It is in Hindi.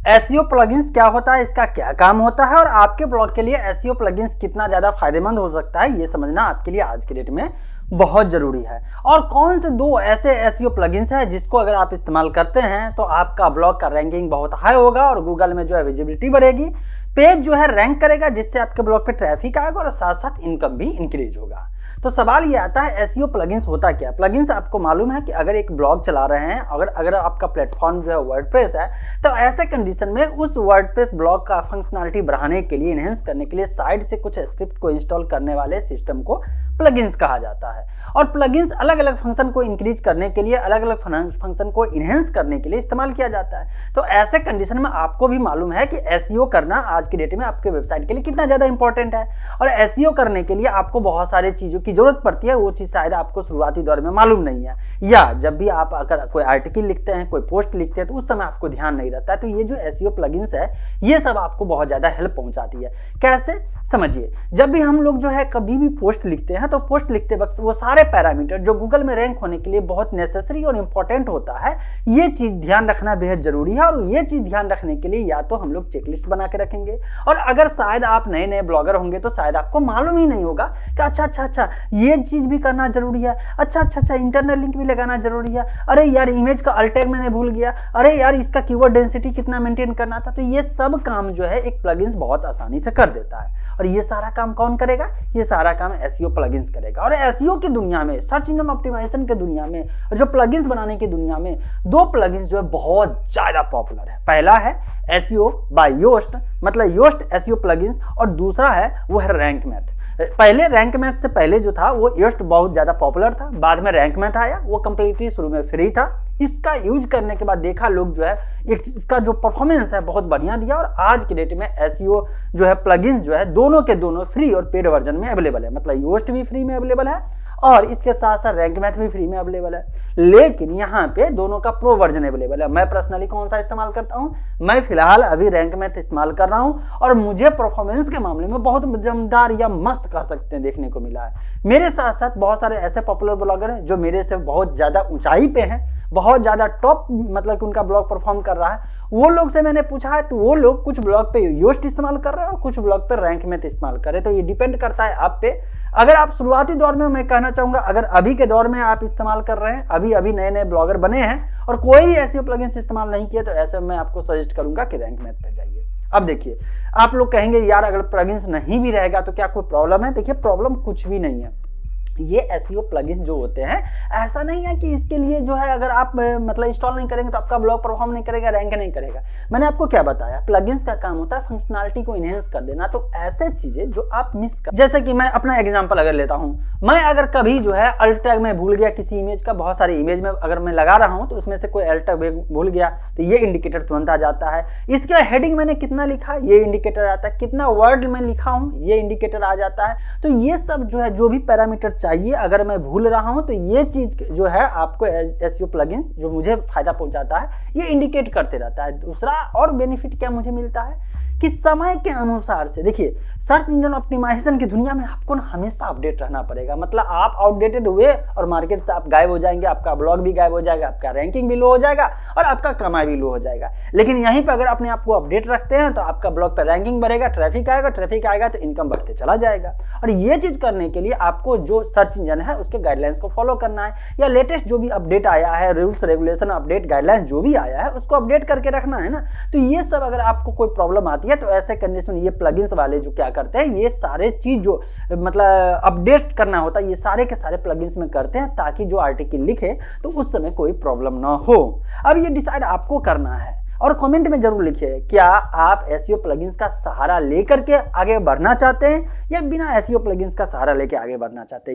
एसईओ प्लगइन्स क्या होता है, इसका क्या काम होता है और आपके ब्लॉग के लिए एसईओ प्लगइन्स कितना ज़्यादा फायदेमंद हो सकता है, ये समझना आपके लिए आज की डेट में बहुत ज़रूरी है। और कौन से दो ऐसे एसईओ प्लगइन्स हैं जिसको अगर आप इस्तेमाल करते हैं तो आपका ब्लॉग का रैंकिंग बहुत हाई होगा और गूगल में जो है विजिबिलिटी बढ़ेगी, पेज जो है रैंक करेगा, जिससे आपके ब्लॉग पे ट्रैफिक आएगा और साथ साथ इनकम भी इंक्रीज होगा। तो सवाल ये आता है एसईओ प्लगइन्स होता क्या है। प्लगइन्स आपको मालूम है कि अगर एक ब्लॉग चला रहे हैं, अगर आपका प्लेटफॉर्म जो है वर्डप्रेस है, तो ऐसे कंडीशन में उस वर्डप्रेस ब्लॉग का फंक्शनलिटी बढ़ाने के लिए, इनहेंस करने के लिए साइड से कुछ स्क्रिप्ट को इंस्टॉल करने वाले सिस्टम को प्लगइन्स कहा जाता है। और प्लगइन्स अलग अलग फंक्शन को इंक्रीज करने के लिए, अलग अलग फंक्शन को इनहेंस करने के लिए इस्तेमाल किया जाता है। तो ऐसे कंडीशन में आपको भी मालूम है कि एसईओ करना आज की डेट में आपके वेबसाइट के लिए कितना ज़्यादा इंपॉर्टेंट है। और एसईओ करने के लिए आपको बहुत सारे चीज़ों की जरूरत पड़ती है, वो चीज़ शायद आपको शुरुआती दौर में मालूम नहीं है, या जब भी आप अगर कोई आर्टिकल लिखते हैं, कोई पोस्ट लिखते हैं, तो उस समय आपको ध्यान नहीं रहता है। तो ये जो एसईओ प्लगइन्स है, ये सब आपको बहुत ज़्यादा हेल्प पहुंचाती है। कैसे, समझिए। जब भी हम लोग जो है कभी भी पोस्ट लिखते हैं, तो पोस्ट लिखते वक्त वो सारे पैरामीटर जो गूगल में रैंक होने के लिए बहुत नेसेसरी और इंपॉर्टेंट होता है, ये चीज़ ध्यान रखना बेहद जरूरी है। और ये चीज़ ध्यान रखने के लिए या तो हम लोग चेकलिस्ट बना के रखेंगे, और अगर शायद आप नए नए ब्लॉगर होंगे तो शायद आपको मालूम ही नहीं होगा कि अच्छा ये चीज़ भी करना जरूरी है, अच्छा इंटरनल लिंक भी लगाना जरूरी है, अरे यार इमेज का अल्ट टैग मैंने भूल गया, अरे यार इसका कीवर्ड डेंसिटी कितना मेंटेन करना था। तो ये सब काम जो है एक प्लगइन्स बहुत आसानी से कर देता है। और ये सारा काम कौन करेगा? ये सारा काम एसईओ प्लगइन्स करेगा। और एसईओ की दुनिया में, सर्च इंजन ऑप्टिमाइजेशन की दुनिया में और जो प्लगइन्स बनाने की दुनिया में दो प्लगइन्स जो है बहुत ज़्यादा पॉपुलर है। पहला है एसईओ बाय योस्ट, मतलब योस्ट एसईओ प्लगइन्स, और दूसरा है वो है रैंक मैथ। पहले रैंक मैथ से पहले जो था वो योस्ट बहुत ज़्यादा पॉपुलर था, बाद में रैंक मैथ आया, वो कंप्लीटली शुरू में फ्री था। इसका यूज करने के बाद देखा लोग जो है इसका जो परफॉर्मेंस है बहुत बढ़िया दिया, और आज की डेट में एसईओ जो है प्लगइन्स जो है दोनों के दोनों फ्री और पेड वर्जन में अवेलेबल है। मतलब योस्ट भी फ्री में अवेलेबल है और इसके साथ साथ रैंक मैथ भी फ्री में अवेलेबल है। लेकिन यहाँ पे दोनों का प्रो वर्जन अवेलेबल है। मैं पर्सनली कौन सा इस्तेमाल करता हूँ? मैं फिलहाल अभी रैंक मैथ इस्तेमाल कर रहा हूँ और मुझे परफॉर्मेंस के मामले में बहुत दमदार या मस्त कह सकते हैं देखने को मिला है। मेरे साथ साथ बहुत सारे ऐसे पॉपुलर ब्लॉगर हैं जो मेरे से बहुत ज़्यादा ऊंचाई पे हैं, बहुत ज़्यादा टॉप, मतलब कि उनका ब्लॉग परफॉर्म कर रहा है। वो लोग से मैंने पूछा है तो वो लोग कुछ ब्लॉग पे योस्ट इस्तेमाल कर रहे हैं और कुछ ब्लॉग पे रैंक मैथ इस्तेमाल कर रहे हैं। तो ये डिपेंड करता है आप पे। अगर आप शुरुआती दौर में, मैं कहना चाहूँगा, अगर अभी के दौर में आप इस्तेमाल कर रहे हैं, अभी नए नए ब्लॉगर बने हैं और कोई भी एसईओ प्लगइन्स इस्तेमाल नहीं किया, तो ऐसे में आपको सजेस्ट करूँगा कि रैंक मैथ पे जाइए। अब देखिए, आप लोग कहेंगे यार अगर प्लगइन्स नहीं भी रहेगा तो क्या कोई प्रॉब्लम है? देखिए, प्रॉब्लम कुछ भी नहीं है। ये एसईओ प्लगइन्स जो होते हैं, ऐसा नहीं है कि इसके लिए जो है अगर आप मतलब इंस्टॉल नहीं करेंगे तो आपका ब्लॉग परफॉर्म नहीं करेगा, रैंक नहीं करेगा। मैंने आपको क्या बताया, प्लगइन्स का काम होता है फंक्शनलिटी को इनहेंस कर देना। तो ऐसे चीजें जो आप मिस कर, जैसे कि मैं अपना एग्जांपल अगर लेता हूं, मैं अगर कभी जो है अल्ट टैग में भूल गया किसी इमेज का, बहुत सारे इमेज में अगर मैं लगा रहा हूं तो उसमें से कोई अल्ट टैग भूल गया, तो ये इंडिकेटर तुरंत आ जाता है। इसका हेडिंग मैंने कितना लिखा, ये इंडिकेटर आता है। कितना वर्ड में लिखा हूं, ये इंडिकेटर आ जाता है। तो ये सब जो है, जो भी पैरामीटर चाहिए, अगर मैं भूल रहा हूं तो ये चीज जो है आपको एसईओ प्लगइन्स जो मुझे फायदा पहुंचाता है, ये इंडिकेट करते रहता है। दूसरा और बेनिफिट क्या मुझे मिलता है कि समय के अनुसार से, देखिए सर्च इंजन ऑप्टिमाइजेशन की दुनिया में आपको हमेशा अपडेट रहना पड़ेगा। मतलब आप आउटडेटेड हुए और मार्केट से आप गायब हो जाएंगे, आपका ब्लॉग भी गायब हो जाएगा, आपका रैंकिंग भी लो हो जाएगा और आपका कमाई भी लो हो जाएगा। लेकिन यहीं पर अगर अपने आप को अपडेट रखते हैं तो आपका ब्लॉग पर रैंकिंग बढ़ेगा, ट्रैफिक आएगा तो इनकम बढ़ते चला जाएगा। और ये चीज करने के लिए आपको जो सर्च इंजन है उसके गाइडलाइंस को फॉलो करना है, या लेटेस्ट जो भी अपडेट आया है, रूल्स रेगुलेशन अपडेट गाइडलाइंस जो भी आया है उसको अपडेट करके रखना है ना। तो ये सब अगर आपको कोई प्रॉब्लम आती है तो ऐसे कंडीशन में ये प्लगइन्स वाले जो क्या करते हैं, ये सारे चीज जो मतलब अपडेट करना होता है, ये सारे के सारे प्लगइन्स में करते हैं ताकि जो आर्टिकल लिखे तो उस समय कोई प्रॉब्लम ना हो। अब ये डिसाइड आपको करना है और कमेंट में जरूर लिखिए, क्या आप एसईओ प्लगइन्स का सहारा लेकर के आगे बढ़ना चाहते हैं या बिना एसईओ प्लगइन्स का सहारा लेके आगे बढ़ना चाहते हैं।